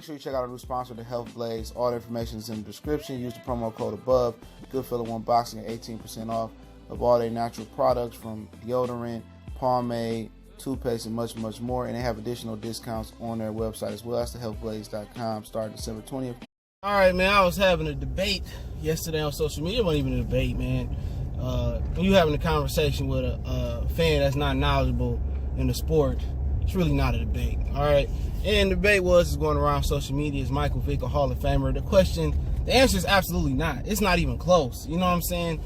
sure you check out our new sponsor, The Health Blaze. All the information is in the description. Use the promo code above. Good Feeling One Boxing at 18% off of all their natural products from deodorant, pomade, toothpaste, and much, much more. And they have additional discounts on their website as well. That's thehealthblaze.com starting December 20th. All right, man, I was having a debate yesterday on social media. It wasn't even a debate, man. When you're having a conversation with a fan that's not knowledgeable in the sport, it's really not a debate, all right? And the debate is going around social media, is Michael Vick a Hall of Famer? The answer is absolutely not. It's not even close, you know what I'm saying?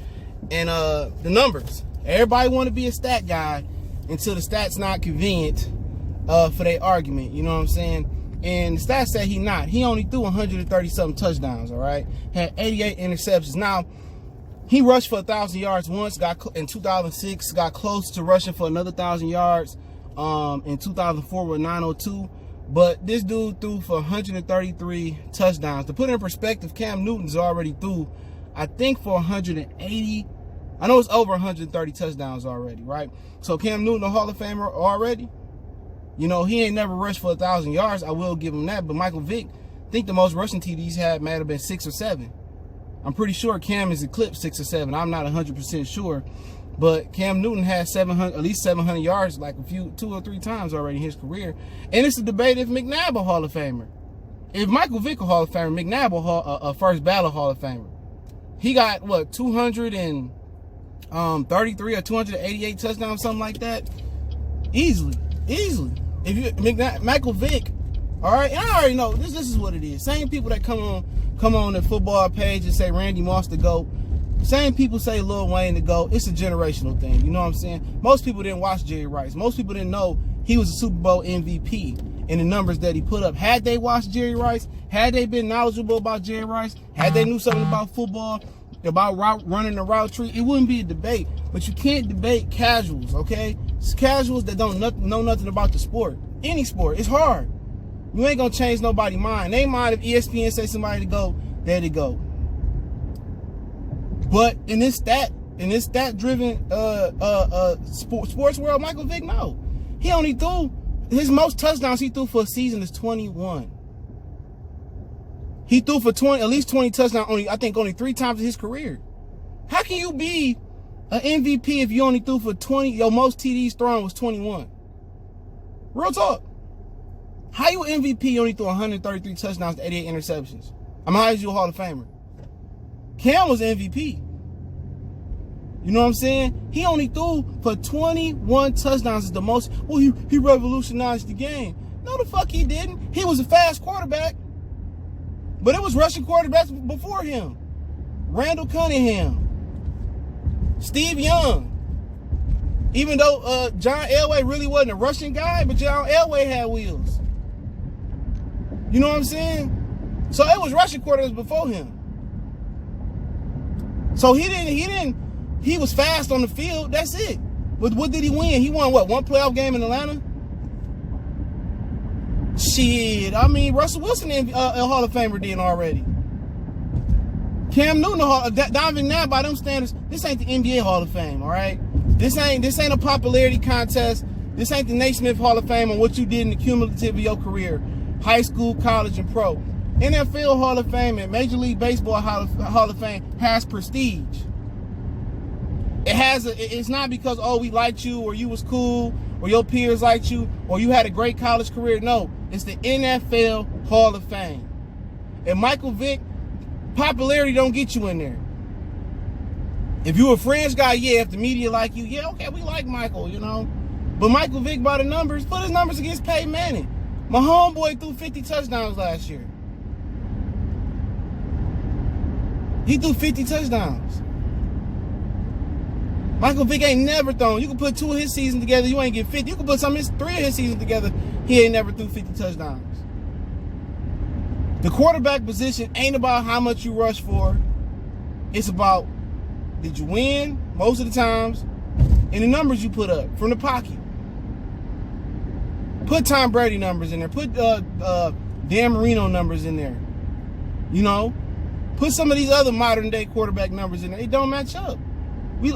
And the numbers. Everybody want to be a stat guy until the stats not convenient for their argument, you know what I'm saying? And the stats say he not. He only threw 130-something touchdowns, all right? Had 88 interceptions. Now, he rushed for 1,000 yards once, in 2006, got close to rushing for another 1,000 yards in 2004 with 902. But this dude threw for 133 touchdowns. To put it in perspective, Cam Newton's already threw, I think, for 180. I know it's over 130 touchdowns already, right? So Cam Newton, a Hall of Famer already. You know, he ain't never rushed for 1,000 yards. I will give him that. But Michael Vick, I think the most rushing TDs had might have been 6 or 7. I'm pretty sure Cam has eclipsed 6 or 7. I'm not 100% sure. But Cam Newton had at least 700 yards like 2 or 3 times already in his career. And it's a debate if McNabb a Hall of Famer. If Michael Vick a Hall of Famer, McNabb a first ballot Hall of Famer. He got, 233 or 288 touchdowns, something like that? Easily. If you Michael Vick, all right, and I already know this is what it is. Same people that come on the football page and say Randy Moss to go. Same people say Lil Wayne to go. It's a generational thing. You know what I'm saying? Most people didn't watch Jerry Rice. Most people didn't know he was a Super Bowl MVP and the numbers that he put up. Had they watched Jerry Rice, had they been knowledgeable about Jerry Rice, had they knew something about football, about running the route tree, it wouldn't be a debate. But you can't debate casuals, okay? It's casuals that don't know nothing about the sport. Any sport. It's hard. You ain't gonna change nobody's mind. They mind if ESPN say somebody to go, there they go. But in this stat-driven sports world, Michael Vick, no. He only threw, his most touchdowns he threw for a season is 21. He threw for at least 20 touchdowns only 3 times in his career. How can you be an MVP if you only threw for 20, your most TDs thrown was 21? Real talk. How you MVP, you only threw 133 touchdowns and 88 interceptions? How is you a Hall of Famer? Cam was MVP. You know what I'm saying? He only threw for 21 touchdowns is the most. Well, he revolutionized the game. No, the fuck he didn't. He was a fast quarterback. But it was rushing quarterbacks before him. Randall Cunningham. Steve Young. Even though John Elway really wasn't a rushing guy, but John Elway had wheels. You know what I'm saying? So it was rushing quarterbacks before him. So he was fast on the field. That's it. But what did he win? He won one playoff game in Atlanta? Shit. Russell Wilson a Hall of Famer then already. Cam Newton, Donovan now by them standards, this ain't the NBA Hall of Fame, all right? This ain't a popularity contest. This ain't the Naismith Hall of Fame on what you did in the cumulative of your career. High school, college, and pro. NFL Hall of Fame and Major League Baseball Hall of Fame has prestige. It's not because, we liked you, or you was cool, or your peers liked you, or you had a great college career. No, it's the NFL Hall of Fame. And Michael Vick, popularity don't get you in there. If you a fringe guy, if the media like you, okay, we like Michael, you know. But Michael Vick, by the numbers, put his numbers against Peyton Manning. My homeboy threw 50 touchdowns last year. He threw 50 touchdowns. Michael Vick ain't never thrown. You can put 2 of his seasons together, you ain't get 50. You can put 3 of his seasons together, he ain't never threw 50 touchdowns. The quarterback position ain't about how much you rush for. It's about, did you win most of the times, and the numbers you put up from the pocket. Put Tom Brady numbers in there. Put Dan Marino numbers in there. You know, put some of these other modern day quarterback numbers in there. It don't match up.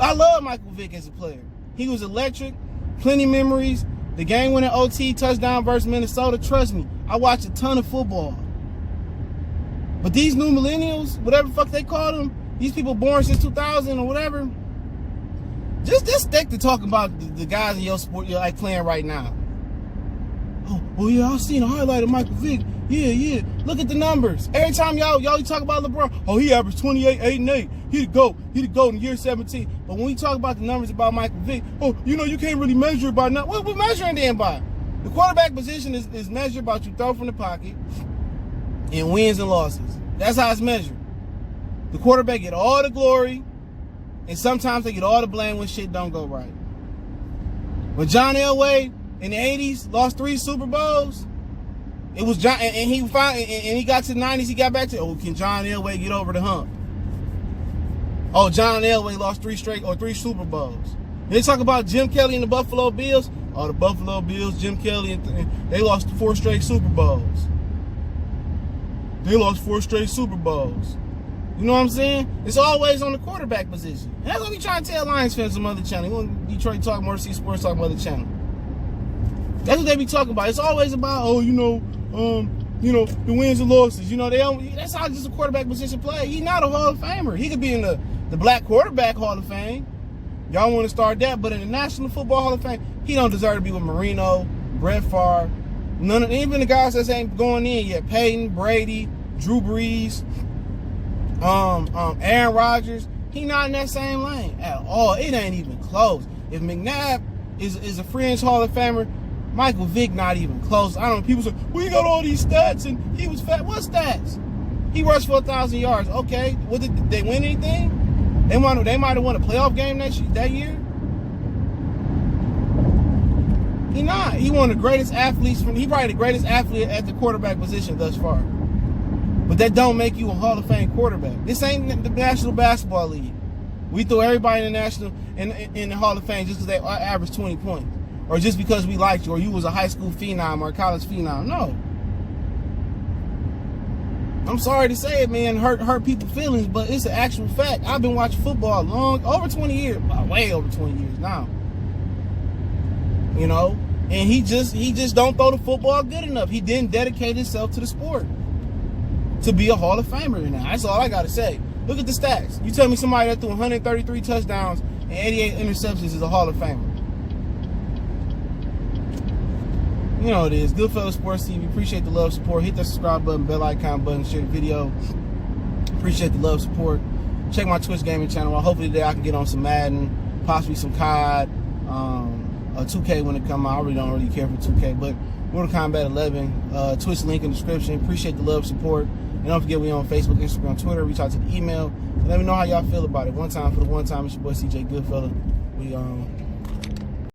I love Michael Vick as a player. He was electric, plenty memories. The game winning OT touchdown versus Minnesota. Trust me, I watched a ton of football. But these new millennials, whatever the fuck they call them, these people born since 2000 or whatever, just stick to talking about the guys in your sport you're like playing right now. Oh yeah, I seen a highlight of Michael Vick. Yeah. Look at the numbers. Every time y'all talk about LeBron, oh, he averaged 28, 8, and 8. He the GOAT in year 17. But when we talk about the numbers about Michael Vick, oh, you can't really measure it by now. What we measuring then by? The quarterback position is measured by what you throw from the pocket and wins and losses. That's how it's measured. The quarterback get all the glory, and sometimes they get all the blame when shit don't go right. When John Elway in the 80s lost 3 Super Bowls, it was John, and he got to the 90s, he got back to, can John Elway get over the hump? Oh, John Elway lost 3 Super Bowls. They talk about Jim Kelly and the Buffalo Bills. Oh, the Buffalo Bills, Jim Kelly, they lost 4 straight Super Bowls. They lost 4 straight Super Bowls. You know what I'm saying? It's always on the quarterback position. And that's what we trying to tell Lions fans some other channel. You want Detroit Talk, More C Sports Talk, other channel. That's what they be talking about. It's always about, the wins and losses. That's how just a quarterback position play. He's not a Hall of Famer. He could be in the Black Quarterback Hall of Fame. Y'all want to start that, but in the National Football Hall of Fame, he don't deserve to be with Marino, Brett Favre, even the guys that ain't going in yet. Peyton, Brady, Drew Brees, Aaron Rodgers. He not in that same lane at all. It ain't even close. If McNabb is a fringe Hall of Famer, Michael Vick not even close. I don't know. People say, well, he got all these stats and he was fat. What stats? He rushed for 1,000 yards. Okay. Did they win anything? They might have won a playoff game that year. He not. He one of the greatest athletes. He probably the greatest athlete at the quarterback position thus far. But that don't make you a Hall of Fame quarterback. This ain't the National Basketball League. We throw everybody in the Hall of Fame just because they average 20 points. Or just because we liked you, or you was a high school phenom or a college phenom. No. I'm sorry to say it, man, hurt people's feelings, but it's an actual fact. I've been watching football over 20 years, way over 20 years now. And he just don't throw the football good enough. He didn't dedicate himself to the sport to be a Hall of Famer now. That's all I gotta say. Look at the stats. You tell me somebody that threw 133 touchdowns and 88 interceptions is a Hall of Famer. You know what it is. Goodfellas Sports TV. Appreciate the love, support. Hit that subscribe button, bell icon button, share the video. Appreciate the love, support. Check my Twitch gaming channel. Hopefully today I can get on some Madden, possibly some COD, a 2K when it come out. I really don't really care for 2K, but Mortal Kombat 11. Twitch link in the description. Appreciate the love, support. And don't forget we on Facebook, Instagram, Twitter. Reach out to the email. Let me know how y'all feel about it. One time for the one time. It's your boy CJ Goodfella. We